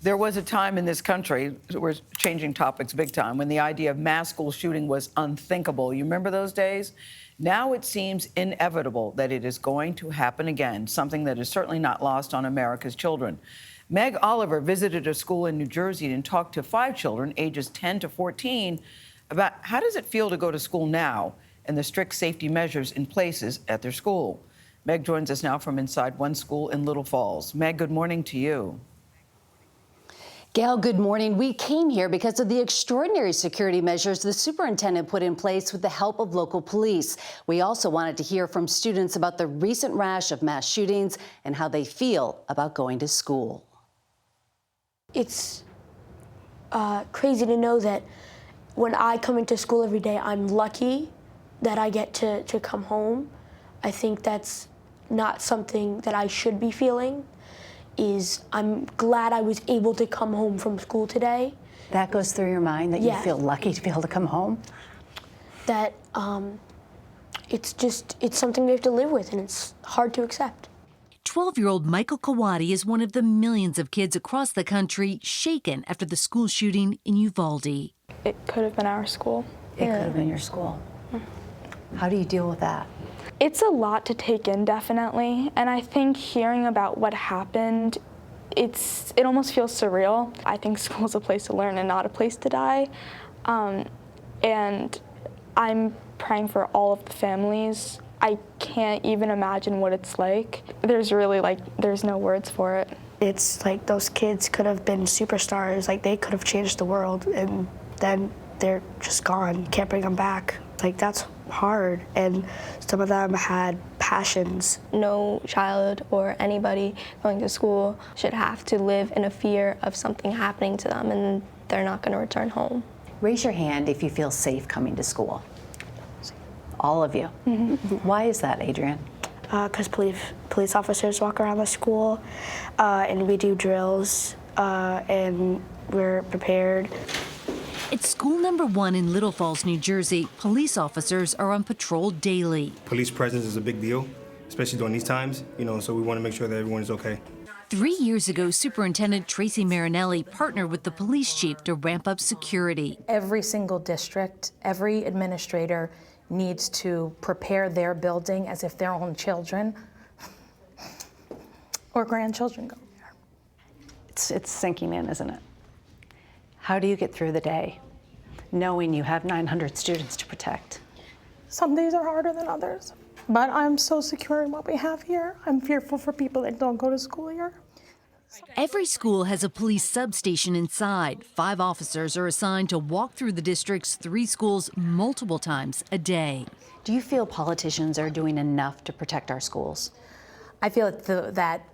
There was a time in this country, we're changing topics big time, when the idea of mass school shooting was unthinkable. You remember those days? Now it seems inevitable that it is going to happen again, something that is certainly not lost on America's children. Meg Oliver visited a school in New Jersey and talked to 5 children, ages 10 to 14, about how does it feel to go to school now and the strict safety measures in places at their school. Meg joins us now from inside one school in Little Falls. Meg, good morning to you. Gayle, good morning. We came here because of the extraordinary security measures the superintendent put in place with the help of local police. We also wanted to hear from students about the recent rash of mass shootings and how they feel about going to school. It's crazy to know that when I come into school every day, I'm lucky that I get to come home. I think that's not something that I should be feeling. I'm glad I was able to come home from school today. That goes through your mind, that you feel lucky to be able to come home? That it's something we have to live with, and it's hard to accept. 12-year-old Michael Kawadi is one of the millions of kids across the country shaken after the school shooting in Uvalde. It could have been our school. It could have been your school. How do you deal with that? It's a lot to take in, definitely, and I think hearing about what happened, it almost feels surreal. I think school's a place to learn and not a place to die, and I'm praying for all of the families. I can't even imagine what it's like. There's no words for it. It's like those kids could have been superstars, like they could have changed the world, and then they're just gone. Can't bring them back. Like, that's hard, and some of them had passions. No child or anybody going to school should have to live in a fear of something happening to them and they're not going to return home. Raise your hand if you feel safe coming to school. All of you. Why is that, Adrian? Because police officers walk around the school, and we do drills, and we're prepared. At school number 1 in Little Falls, New Jersey, police officers are on patrol daily. Police presence is a big deal, especially during these times, so we want to make sure that everyone is okay. 3 years ago, Superintendent Tracy Marinelli partnered with the police chief to ramp up security. Every single district, every administrator needs to prepare their building as if their own children or grandchildren go there. It's sinking in, isn't it? How do you get through the day, knowing you have 900 students to protect? Some days are harder than others, but I'm so secure in what we have here. I'm fearful for people that don't go to school here. Every school has a police substation inside. 5 officers are assigned to walk through the district's 3 schools multiple times a day. Do you feel politicians are doing enough to protect our schools? I feel that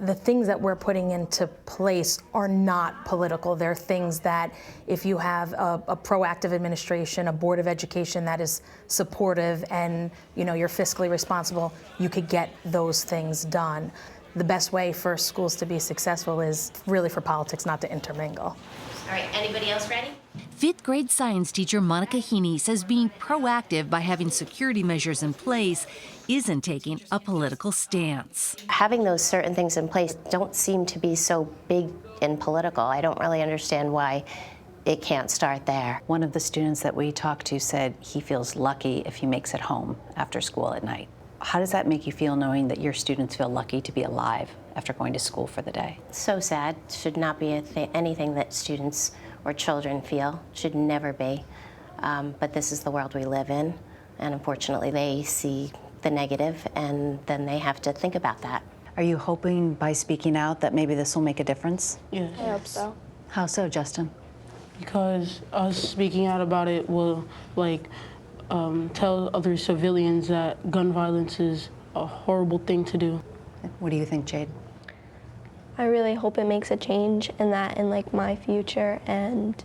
the things that we're putting into place are not political. They're things that if you have a proactive administration, a board of education that is supportive and you're fiscally responsible, you could get those things done. The best way for schools to be successful is really for politics not to intermingle. All right, anybody else ready? 5th grade science teacher Monica Heaney says being proactive by having security measures in place isn't taking a political stance. Having those certain things in place don't seem to be so big and political. I don't really understand why it can't start there. One of the students that we talked to said he feels lucky if he makes it home after school at night. How does that make you feel, knowing that your students feel lucky to be alive after going to school for the day? So sad. Should not be anything that students or children feel. Should never be. But this is the world we live in, and unfortunately they see the negative, and then they have to think about that. Are you hoping by speaking out that maybe this will make a difference? Yes. I hope so. How so, Justin? Because us speaking out about it will, tell other civilians that gun violence is a horrible thing to do. What do you think, Jade? I really hope it makes a change in that in my future, and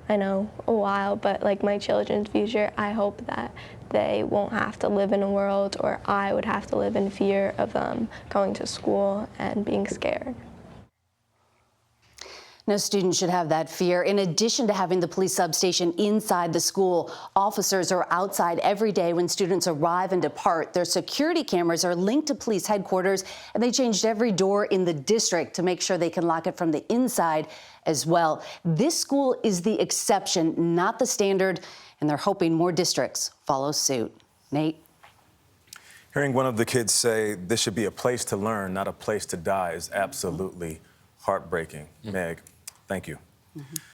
I know a while, but my children's future, I hope that they won't have to live in a world, or I would have to live in fear of them going to school and being scared. No student should have that fear. In addition to having the police substation inside the school, officers are outside every day when students arrive and depart. Their security cameras are linked to police headquarters, and they changed every door in the district to make sure they can lock it from the inside as well. This school is the exception, not the standard, and they're hoping more districts follow suit. Nate? Hearing one of the kids say this should be a place to learn, not a place to die, is absolutely heartbreaking. Meg, thank you.